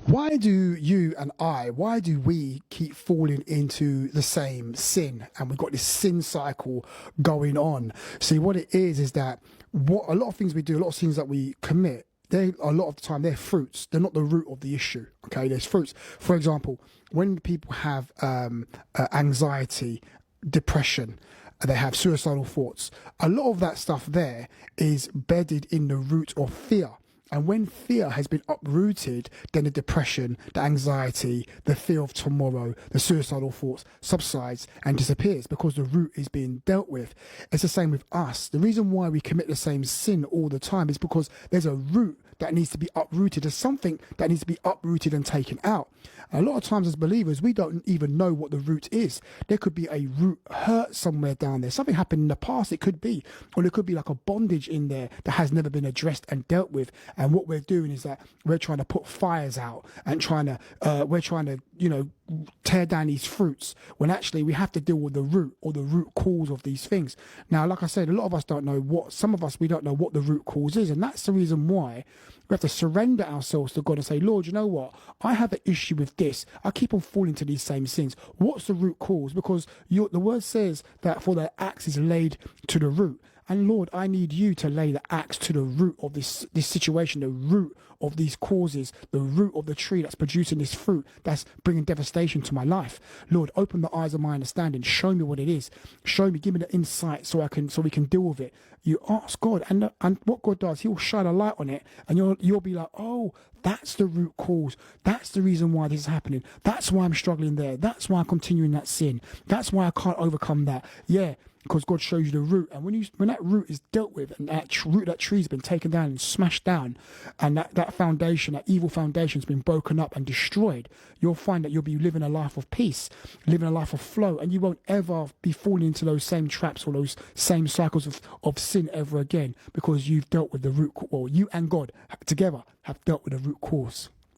Why do you and why do we keep falling into the same sin? And we've got this sin cycle going on. See, what it is that what a lot of things we do, a lot of sins that we commit, they a lot of the time they're fruits. They're not the root of the issue. Okay, there's fruits. For example, when people have anxiety, depression, they have suicidal thoughts, a lot of that stuff there is bedded in the root of fear. And when fear has been uprooted, then the depression, the anxiety, the fear of tomorrow, the suicidal thoughts subsides and disappears because the root is being dealt with. It's the same with us. The reason why we commit the same sin all the time is because there's a root that needs to be uprooted. There's something that needs to be uprooted and taken out. And a lot of times as believers, we don't even know what the root is. There could be a root hurt somewhere down there. Something happened in the past, it could be. Or there could be like a bondage in there that has never been addressed and dealt with. And what we're doing is that we're trying to put fires out and we're trying to, tear down these fruits when actually we have to deal with the root or the root cause of these things. Now, like I said, a lot of us don't know some of us, we don't know what the root cause is. And that's the reason why we have to surrender ourselves to God and say, Lord, you know what? I have an issue with this. I keep on falling to these same sins. What's the root cause? Because the word says that for the axe is laid to the root. And Lord, I need you to lay the axe to the root of this situation, the root of these causes, the root of the tree that's producing this fruit that's bringing devastation to my life. Lord, open the eyes of my understanding. Show me what it is. Show me, give me the insight so we can deal with it. You ask God, and what God does, He'll shine a light on it, and you'll be like, oh, that's the root cause. That's the reason why this is happening. That's why I'm struggling there. That's why I'm continuing that sin. That's why I can't overcome that. Yeah. Because God shows you the root, and when that root is dealt with, and that tree has been taken down and smashed down, and that foundation, that evil foundation, has been broken up and destroyed, you'll find that you'll be living a life of peace, living a life of flow, and you won't ever be falling into those same traps or those same cycles of sin ever again, because you've dealt with the root. Well, you and God together have dealt with the root cause.